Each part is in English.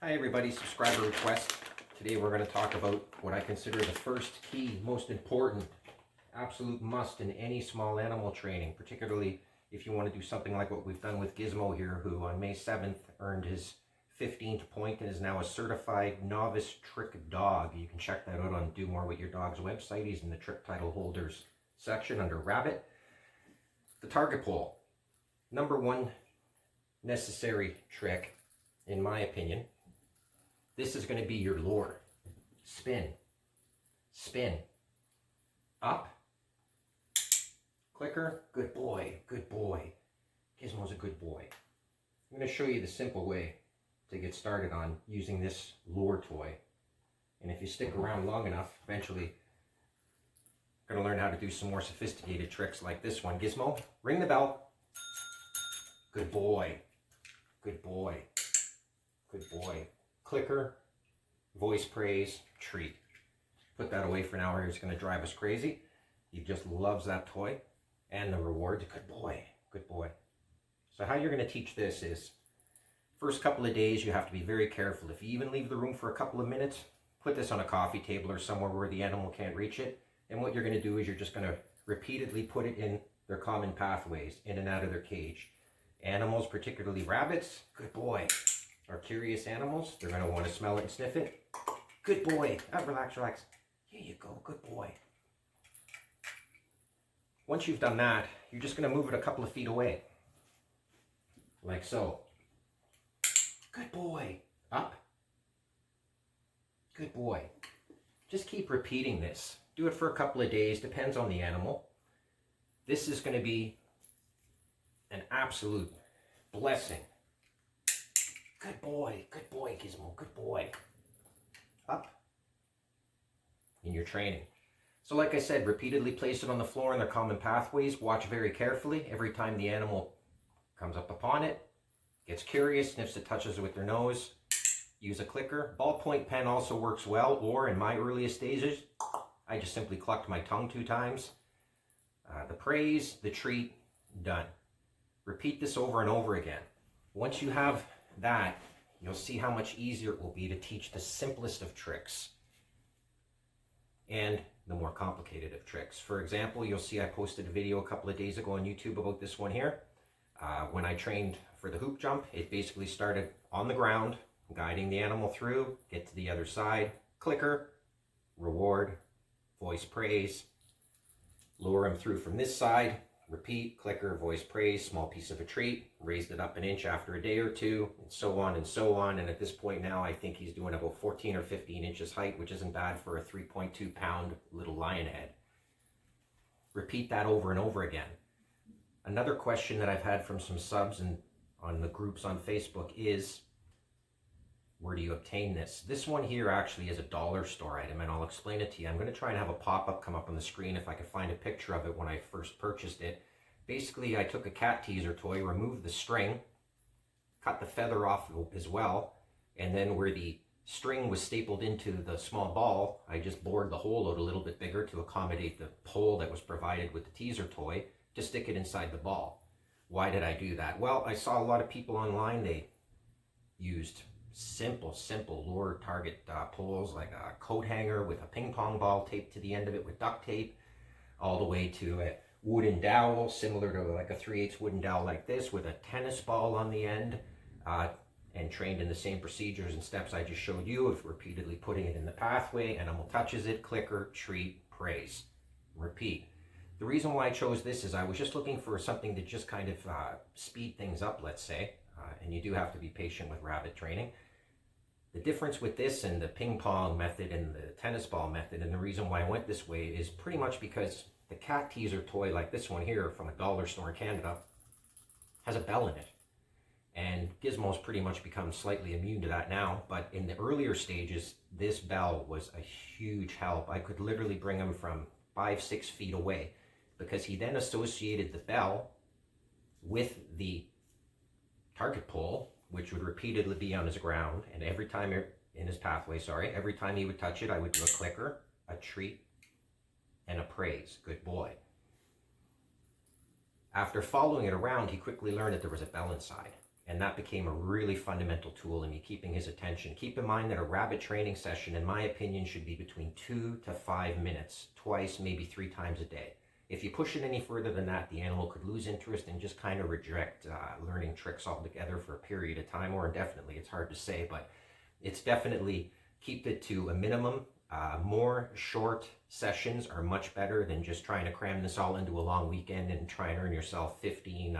Hi everybody, subscriber request. Today we're going to talk about what I consider the first key, most important, absolute must in any small animal training, particularly if you want to do something like what we've done with Gizmo here, who on May 7th earned his 15th point and is now a certified novice trick dog. You can check that out on Do More With Your Dog's website. He's in the trick title holders section under Rabbit. The Targetpole, number one necessary trick, in my opinion. This is going to be your lure. Spin, spin, up, clicker, good boy, good boy. Gizmo's a good boy. I'm going to show you the simple way to get started on using this lure toy. And if you stick around long enough, eventually you're going to learn how to do some more sophisticated tricks like this one. Gizmo, ring the bell. Good boy, good boy, good boy. Clicker, voice praise, treat. Put that away for now or it's going to drive us crazy. He just loves that toy and the reward. Good boy, good boy. So how you're going to teach this is, first couple of days you have to be very careful. If you even leave the room for a couple of minutes, put this on a coffee table or somewhere where the animal can't reach it. And what you're going to do is you're just going to repeatedly put it in their common pathways, in and out of their cage. Animals, particularly rabbits, good boy. Are curious animals. They're going to want to smell it and sniff it. Good boy. Relax, relax. Here you go. Good boy. Once you've done that, you're just going to move it a couple of feet away. Like so. Good boy. Up. Good boy. Just keep repeating this. Do it for a couple of days. Depends on the animal. This is going to be an absolute blessing. Good boy, Gizmo, good boy. Up in your training. So like I said, repeatedly place it on the floor in their common pathways. Watch very carefully. Every time the animal comes up upon it, gets curious, sniffs it, touches it with their nose, use a clicker. Ballpoint pen also works well, or in my earliest stages, I just simply clucked my tongue 2 times. The praise, the treat, done. Repeat this over and over again. Once you have that, you'll see how much easier it will be to teach the simplest of tricks and the more complicated of tricks. For example, you'll see I posted a video a couple of days ago on YouTube about this one here. When I trained for the hoop jump, it basically started on the ground, guiding the animal through, get to the other side, clicker, reward, voice praise, lure him through from this side, repeat, clicker, voice praise, small piece of a treat, raised it up an inch after a day or two, and so on and so on. And at this point now, I think he's doing about 14 or 15 inches height, which isn't bad for a 3.2 pound little Lionhead. Repeat that over and over again. Another question that I've had from some subs and on the groups on Facebook is, where do you obtain this? This one here actually is a dollar store item, and I'll explain it to you. I'm going to try and have a pop-up come up on the screen if I can find a picture of it when I first purchased it. Basically, I took a cat teaser toy, removed the string, cut the feather off as well, and then where the string was stapled into the small ball, I just bored the hole out a little bit bigger to accommodate the hole that was provided with the teaser toy to stick it inside the ball. Why did I do that? Well, I saw a lot of people online, they used simple lure target poles, like a coat hanger with a ping pong ball taped to the end of it with duct tape, all the way to a wooden dowel similar to like a 3/8 wooden dowel like this with a tennis ball on the end, and trained in the same procedures and steps I just showed you of repeatedly putting it in the pathway. Animal touches it, clicker, treat, praise, repeat. The reason why I chose this is I was just looking for something to just kind of speed things up, let's say, and you do have to be patient with rabbit training. The difference with this and the ping pong method and the tennis ball method, and the reason why I went this way, is pretty much because the cat teaser toy like this one here from a dollar store in Canada has a bell in it. And Gizmo's pretty much become slightly immune to that now, but in the earlier stages, this bell was a huge help. I could literally bring him from 5-6 feet away, because he then associated the bell with the target pole, which would repeatedly be on his ground, and every time in his pathway, every time he would touch it, I would do a clicker, a treat, and a praise. Good boy. After following it around, he quickly learned that there was a bell inside. And that became a really fundamental tool in me keeping his attention. Keep in mind that a rabbit training session, in my opinion, should be between 2 to 5 minutes, twice, maybe 3 times a day. If you push it any further than that, the animal could lose interest and just kind of reject learning tricks altogether for a period of time, or indefinitely. It's hard to say, but it's definitely keep it to a minimum. More short sessions are much better than just trying to cram this all into a long weekend and try and earn yourself 15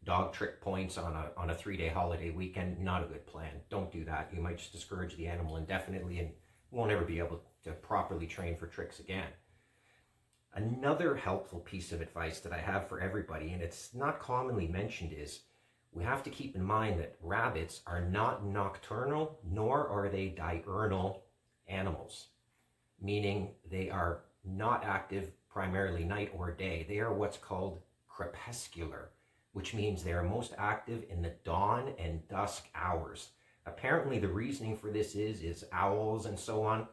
dog trick points on a 3-day holiday weekend. Not a good plan. Don't do that. You might just discourage the animal indefinitely and won't ever be able to properly train for tricks again. Another helpful piece of advice that I have for everybody, and it's not commonly mentioned, is we have to keep in mind that rabbits are not nocturnal, nor are they diurnal animals, meaning they are not active primarily night or day. They are what's called crepescular, which means they are most active in the dawn and dusk hours. Apparently the reasoning for this is owls and so on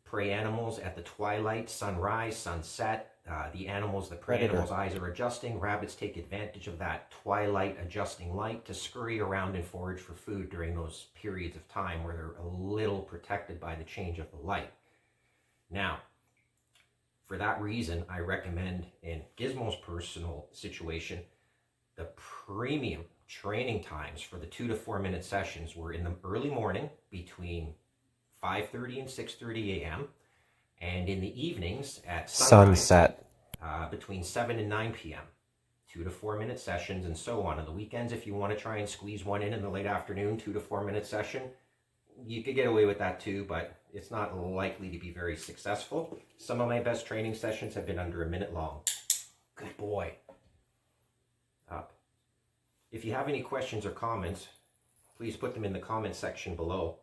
prey animals at the twilight, sunrise, sunset. The prey animals' eyes are adjusting. Rabbits take advantage of that twilight adjusting light to scurry around and forage for food during those periods of time where they're a little protected by the change of the light. Now, for that reason, I recommend, in Gizmo's personal situation, the premium training times for the 2 to 4 minute sessions were in the early morning between 5:30 and 6:30 a.m. and in the evenings at sunset between 7 and 9 p.m. 2 to 4 minute sessions and so on. On the weekends, if you want to try and squeeze one in the late afternoon, 2 to 4 minute session, you could get away with that too, but it's not likely to be very successful. Some of my best training sessions have been under a minute long. Good boy. Up. If you have any questions or comments, please put them in the comment section below.